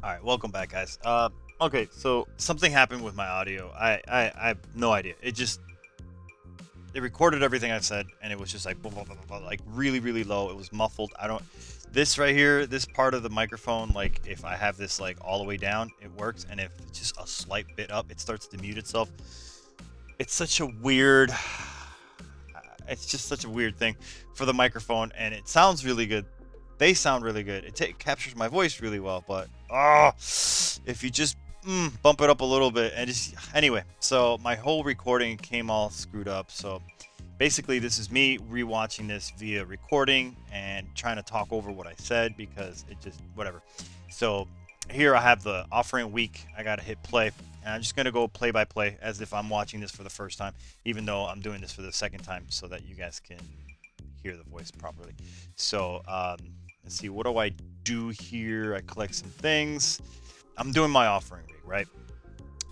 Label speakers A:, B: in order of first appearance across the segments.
A: All right, welcome back, guys. Okay, so something happened with my audio. I have no idea. It recorded everything I said, and it was just like blah, blah, blah, blah, like really low. It was muffled. I don't. This right here, this part of the microphone, like if I have this like all the way down, it works, and if it's just a slight bit up, it starts to mute itself. It's such a weird. It's just such a weird thing for the microphone, and it sounds really good. They sound really good. It captures my voice really well, but if you just bump it up a little bit and just anyway, so my whole recording came all screwed up. So basically, this is me rewatching this via recording and trying to talk over what I said because it just whatever. So here I have the offering week. I gotta hit play, and I'm just gonna go play by play as if I'm watching this for the first time, even though I'm doing this for the second time so that you guys can hear the voice properly. So let's see, what do I do here? I collect some things. I'm doing my offering rig, right?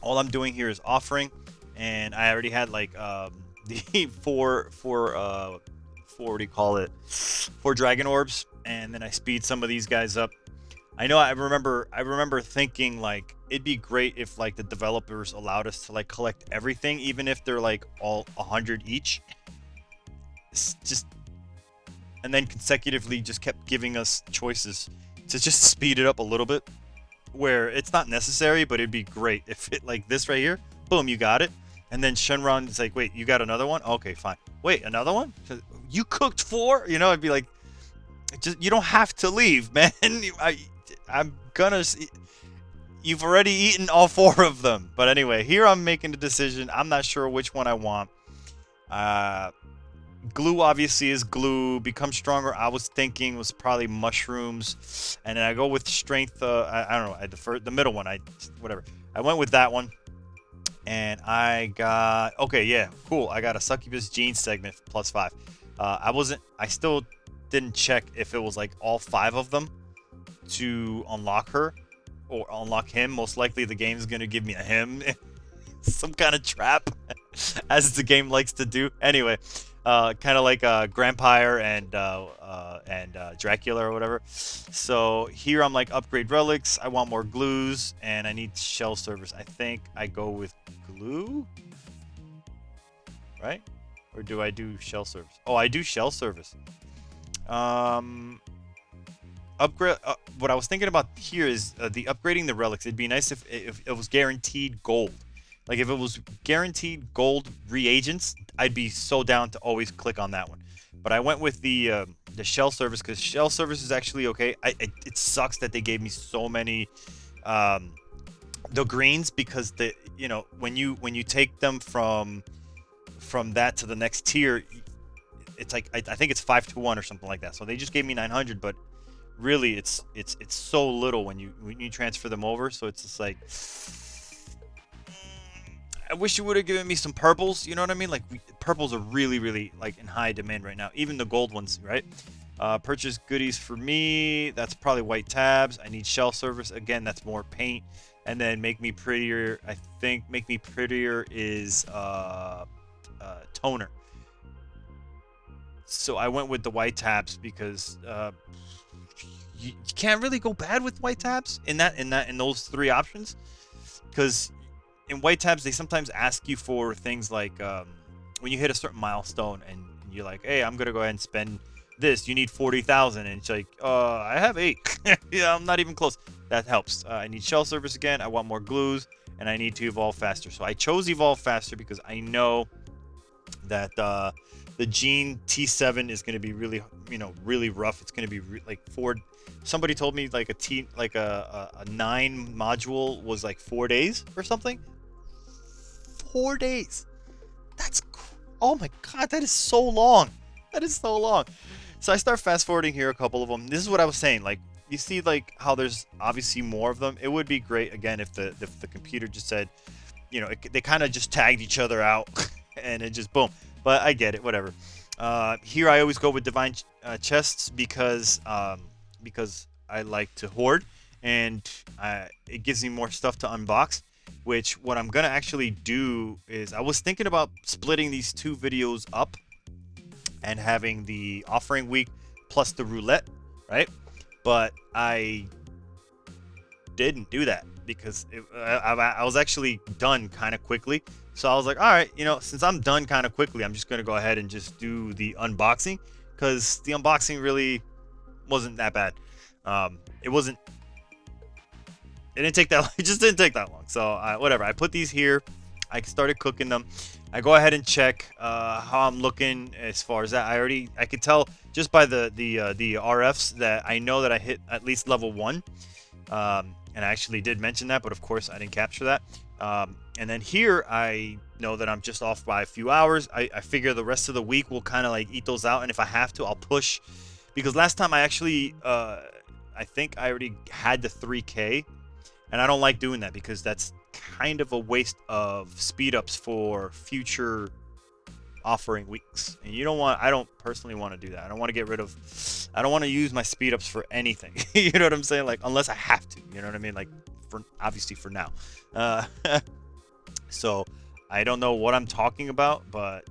A: All I'm doing here is offering, and I already had like the what do you call it? 4 dragon orbs, and then I speed some of these guys up. I remember thinking like it'd be great if like the developers allowed us to like collect everything, even if they're like all 100 each. It's just and then consecutively just kept giving us choices to just speed it up a little bit, where it's not necessary, but it'd be great if it like this right here, boom, you got it, and then Shenron is like, wait, you got another one? Okay, fine. Wait, another one? You cooked 4? You know, I'd be like, just you don't have to leave, man. I'm gonna. You've already eaten all 4 of them. But anyway, here I'm making the decision. I'm not sure which one I want. Glue obviously is glue. Become stronger, I was thinking was probably mushrooms, and then I go with strength. I don't know. I defer the middle one. Whatever. I went with that one, and I got okay. Yeah, cool. I got a succubus gene segment +5. I wasn't. I still didn't check if it was like all 5 of them to unlock her or unlock him. Most likely, the game's gonna give me a him. Some kind of trap, as the game likes to do. Anyway, kind of like Grampire and Dracula or whatever. So here I'm like upgrade relics. I want more glues and I need shell servers. I think I go with glue, right? Or do I do shell service? Oh, I do shell service. Upgrade. What I was thinking about here is the upgrading the relics. It'd be nice if it was guaranteed gold. Like if it was guaranteed gold reagents, I'd be so down to always click on that one. But I went with the shell service because shell service is actually okay. It sucks that they gave me so many the greens because when you take them from that to the next tier, it's like I think it's 5 to 1 or something like that. So they just gave me 900, but really it's so little when you transfer them over. So it's just like. I wish you would have given me some purples. You know what I mean? Like purples are really like in high demand right now. Even the gold ones, right? Purchase goodies for me. That's probably white tabs. I need shell service again. That's more paint. And then make me prettier. I think make me prettier is toner. So I went with the white tabs because you can't really go bad with white tabs in those 3 options because. In white tabs, they sometimes ask you for things like when you hit a certain milestone and you're like, hey, I'm going to go ahead and spend this. You need 40,000. And it's like, I have 8. Yeah, I'm not even close. That helps. I need shell service again. I want more glues. And I need to evolve faster. So I chose evolve faster because I know that the gene T7 is going to be really, really rough. It's going to be like 4. Somebody told me like a 9 module was like 4 days or something. 4 days. Oh my god, that is so long. That is so long. So I start fast forwarding here a couple of them. This is what I was saying. Like you see, like how there's obviously more of them. It would be great again if the computer just said, they kind of just tagged each other out, and it just boom. But I get it. Whatever. Here I always go with divine chests because I like to hoard, and it gives me more stuff to unbox. Which what I'm gonna actually do is I was thinking about splitting these 2 videos up and having the offering week plus the roulette, right? But I didn't do that because I was actually done kind of quickly. So I was like, all right, since I'm done kind of quickly, I'm just gonna go ahead and just do the unboxing because the unboxing really wasn't that bad. It wasn't. It didn't take that long. It just didn't take that long. So whatever. I put these here. I started cooking them. I go ahead and check how I'm looking as far as that. I could tell just by the RFs that I know that I hit at least level 1. And I actually did mention that, but of course I didn't capture that. And then here I know that I'm just off by a few hours. I figure the rest of the week will kind of like eat those out, and if I have to, I'll push. Because last time I actually, I think I already had the 3K, and I don't like doing that because that's kind of a waste of speed ups for future offering weeks. And I don't personally want to do that. I don't want to use my speed ups for anything. You know what I'm saying? Like, unless I have to, you know what I mean? Like, obviously for now. So I don't know what I'm talking about, but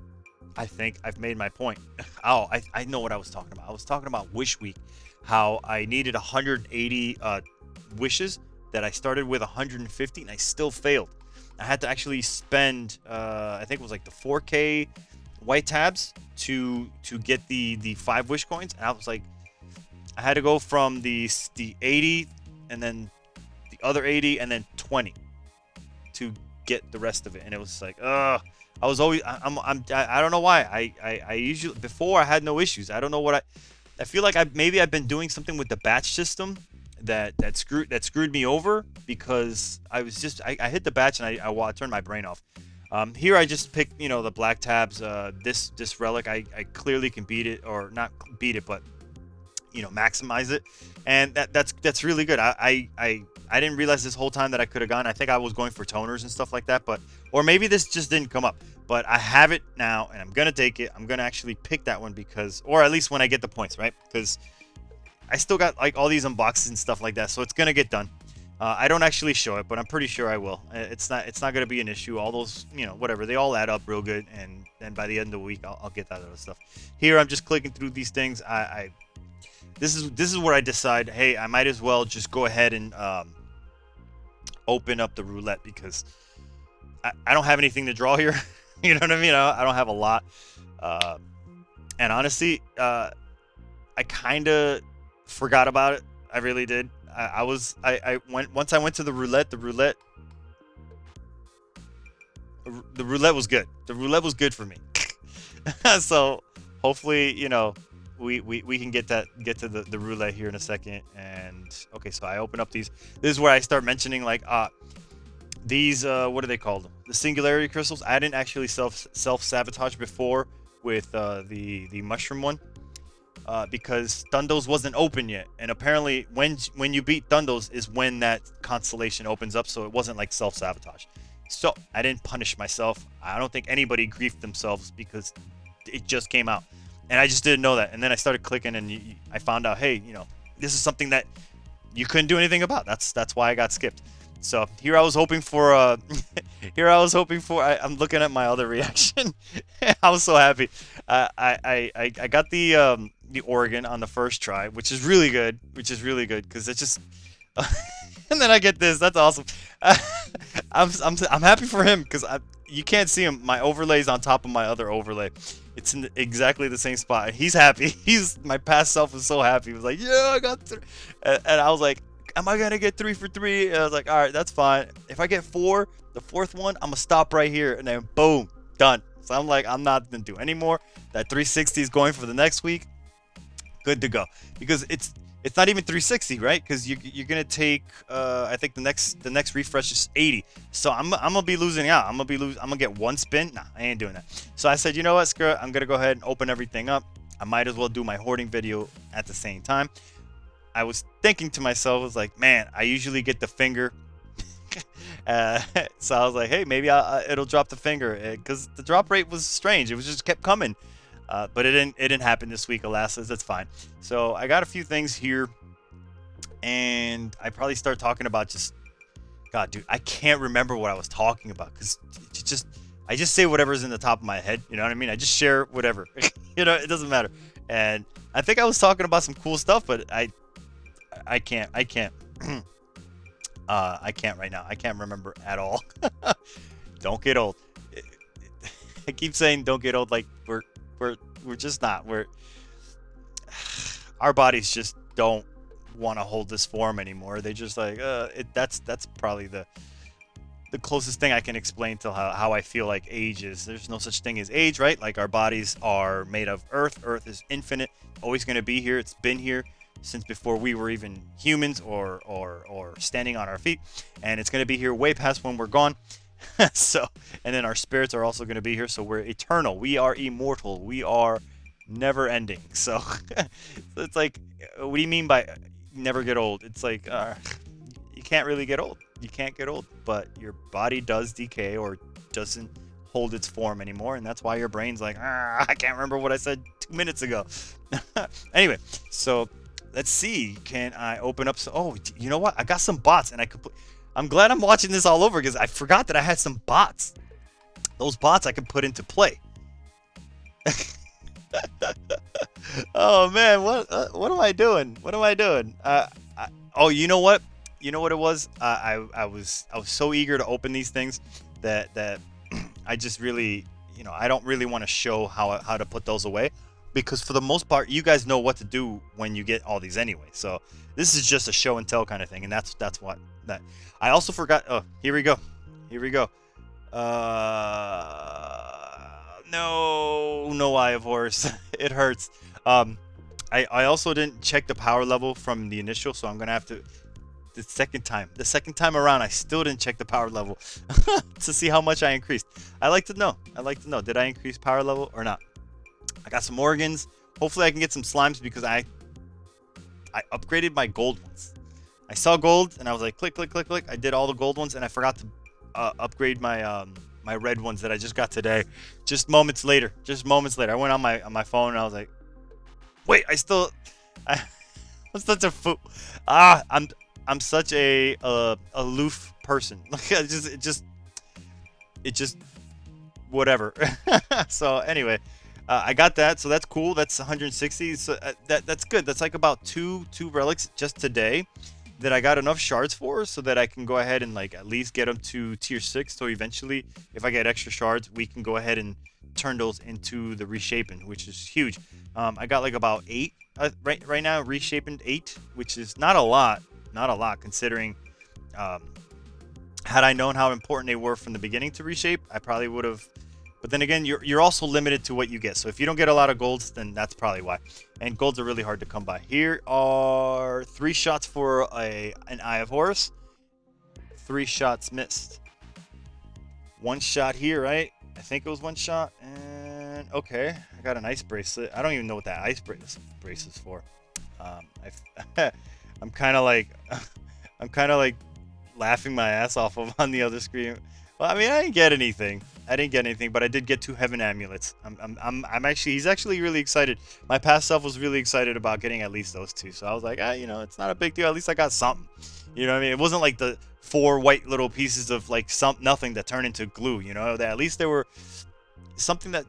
A: I think I've made my point. Oh, I know what I was talking about. I was talking about Wish Week, how I needed 180 wishes, that I started with 150 and I still failed. I had to actually spend I think it was like the 4K white tabs to get the 5 wish coins, and I was like, I had to go from the 80 and then the other 80 and then 20 to get the rest of it. And it was like, I was always I don't know why I usually, before I had no issues. I don't know what I feel like maybe I've been doing something with the batch system that screwed me over, because I was just I hit the batch and I turned my brain off. Here I just picked the black tabs. This relic I clearly can beat it, or not beat it, but maximize it, and that's really good. I didn't realize this whole time that I could have gone. I think I was going for toners and stuff like that, or maybe this just didn't come up. But I have it now, and I'm gonna take it. I'm gonna actually pick that one because, or at least when I get the points, right? Because I still got like all these unboxes and stuff like that, so it's gonna get done. I don't actually show it, but I'm pretty sure I will. It's not gonna be an issue. All those, whatever, they all add up real good, and then by the end of the week, I'll get that other stuff. Here, I'm just clicking through these things. This is where I decide, hey, I might as well just go ahead and open up the roulette, because I don't have anything to draw here. You know what I mean? I don't have a lot, and honestly, I kind of forgot about it. I really did. Once I went to the roulette was good. The roulette was good for me. So hopefully, we can get to the roulette here in a second. And okay, so I open up these. This is where I start mentioning like these what are they called? The singularity crystals. I didn't actually self-sabotage before with the mushroom one. Because Thundos wasn't open yet, and apparently when you beat Thundos is when that constellation opens up, so it wasn't like self-sabotage. So I didn't punish myself. I don't think anybody griefed themselves because it just came out, and I just didn't know that. And then I started clicking, and I found out, hey, this is something that you couldn't do anything about. That's why I got skipped. So here I was hoping for I'm looking at my other reaction. I was so happy. I got the Oregon on the first try, which is really good because it's just and then I get this. That's awesome. I'm happy for him because you can't see him. My overlay's on top of my other overlay. It's in exactly the same spot. He's happy. My past self was so happy. He was like, yeah, I got 3. And I was like, am I gonna get 3 for 3? And I was like, all right, that's fine. If I get 4, the 4th one, I'm gonna stop right here, and then boom, done. So I'm like, I'm not gonna do any more. That 360 is going for the next week. Good to go, because it's not even 360, right? Because you're gonna take I think the next refresh is 80. So I'm gonna be losing out. I'm gonna get 1 spin. Nah, I ain't doing that. So I said, you know what, screw it. I'm gonna go ahead and open everything up. I might as well do my hoarding video at the same time. I was thinking to myself, I was like, man, I usually get the finger. So I was like, hey, maybe it'll drop the finger, because the drop rate was strange. It was just kept coming. But it didn't happen this week, alas. That's fine. So I got a few things here, and I probably start talking about just, God, dude, I can't remember what I was talking about, because I just say whatever's in the top of my head. You know what I mean? I just share whatever. It doesn't matter. And I think I was talking about some cool stuff, but I can't. I can't right now. I can't remember at all. Don't get old. I keep saying don't get old, like we're we're just not. We're our bodies just don't want to hold this form anymore. They just like that's probably the closest thing I can explain to how I feel like age is. There's no such thing as age, right? Like our bodies are made of earth. Earth is infinite, always going to be here. It's been here since before we were even humans or standing on our feet, and it's going to be here way past when we're gone. So, and then our spirits are also going to be here, so we're eternal. We are immortal. We are never ending. So, so it's like, what do you mean by never get old? It's like you can't really get old. You can't get old, but your body does decay or doesn't hold its form anymore, and that's why your brain's like, I can't remember what I said 2 minutes ago. Anyway, so let's see. Can I open up? Oh, you know what? I got some bots, and I'm glad I'm watching this all over because I forgot that I had some bots. Those bots I can put into play. Oh man, what am I doing? What am I doing? Oh, you know what? You know what it was? I was so eager to open these things that I just really, I don't really want to show how to put those away, because for the most part you guys know what to do when you get all these anyway. So this is just a show and tell kind of thing, and that's what that. I also forgot. Oh, here we go. Here we go. No Eye of Horus. It hurts. I also didn't check the power level from the initial, so I'm gonna have to. The second time around, I still didn't check the power level to see how much I increased. I like to know. Did I increase power level or not? I got some organs. Hopefully I can get some slimes, because I upgraded my gold ones. I saw gold and I was like, click, click, click, click. I did all the gold ones, and I forgot to upgrade my my red ones that I just got today. Just moments later. I went on my phone and I was like, wait, I'm such a fool. I'm such a aloof person. Like it just whatever. So anyway, I got that, so that's cool. That's 160. So that's good. That's like about two relics just today that I got enough shards for, so that I can go ahead and like at least get them to tier 6. So eventually, if I get extra shards, we can go ahead and turn those into the reshaping, which is huge. I got like about 8 right now, reshaping 8, which is not a lot considering. Had I known how important they were from the beginning to reshape, I probably would have. But then again, you're also limited to what you get. So if you don't get a lot of golds, then that's probably why. And golds are really hard to come by. Here are 3 shots for an Eye of Horus. 3 shots missed. 1 shot here, right? I think it was 1 shot. And okay, I got an ice bracelet. I don't even know what that ice brace is for. I'm kind of like laughing my ass off of on the other screen. Well, I mean, I didn't get anything, but I did get 2 heaven amulets. He's actually really excited. My past self was really excited about getting at least those 2. So I was like, it's not a big deal. At least I got something. You know what I mean? It wasn't like the 4 white little pieces of like nothing that turned into glue. That at least they were something that's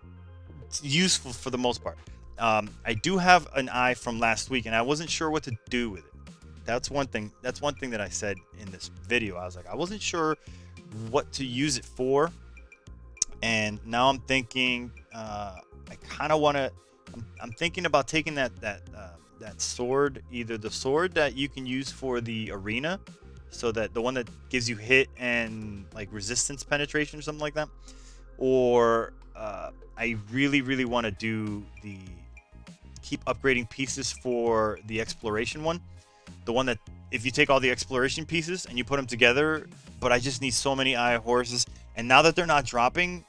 A: useful for the most part. I do have an eye from last week, and I wasn't sure what to do with it. That's one thing that I said in this video. I was like, I wasn't sure what to use it for, and now I'm thinking I kind of want to. I'm thinking about taking that sword, either the sword that you can use for the arena, so that the one that gives you hit and like resistance penetration or something like that, or I really want to do keep upgrading pieces for the exploration one, the one that if you take all the exploration pieces and you put them together. But I just need so many Eye of Horuses, and now that they're not dropping,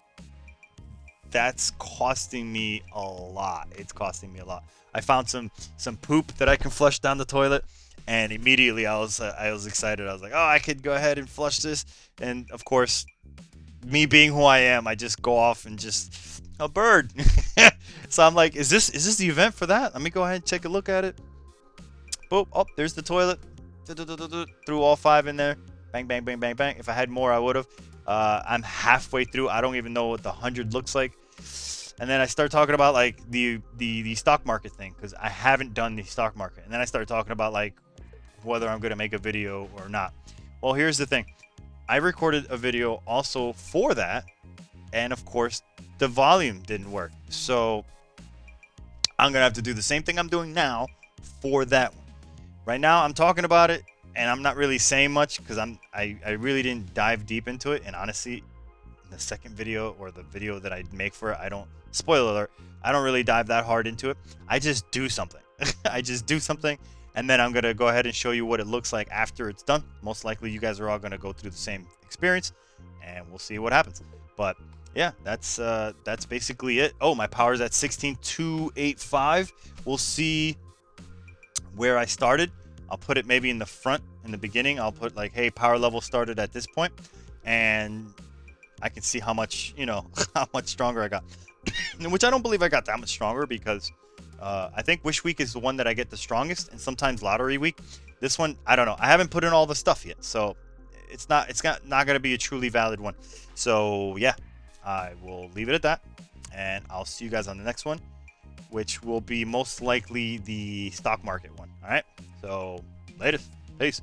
A: that's costing me a lot. It's costing me a lot. I found some poop that I can flush down the toilet, and immediately I was excited. I was like, oh, I could go ahead and flush this, and of course, me being who I am, I just go off and just a bird. So I'm like, is this the event for that? Let me go ahead and take a look at it. Boop. Oh, there's the toilet. Threw all 5 in there. Bang, bang, bang, bang, bang. If I had more, I would have. I'm halfway through. I don't even know what the 100 looks like. And then I start talking about like the stock market thing, because I haven't done the stock market. And then I start talking about like whether I'm going to make a video or not. Well, here's the thing. I recorded a video also for that, and of course, the volume didn't work. So I'm gonna have to do the same thing I'm doing now for that one. Right now, I'm talking about it, and I'm not really saying much because I really didn't dive deep into it. And honestly, in the second video or the video that I make for it, I don't, spoiler alert, I don't really dive that hard into it. I just do something. I just do something, and then I'm gonna go ahead and show you what it looks like after it's done. Most likely, you guys are all gonna go through the same experience, and we'll see what happens. But yeah, that's basically it. Oh, my power's at 16,285. We'll see where I started. I'll put it maybe in the front, in the beginning. I'll put like, hey, power level started at this point, and I can see how much, you know, how much stronger I got. Which I don't believe I got that much stronger, because I think Wish Week is the one that I get the strongest, and sometimes Lottery Week. This one, I don't know. I haven't put in all the stuff yet, so it's not going to be a truly valid one. So yeah, I will leave it at that, and I'll see you guys on the next one, which will be most likely the stock market one. All right, so latest. Peace.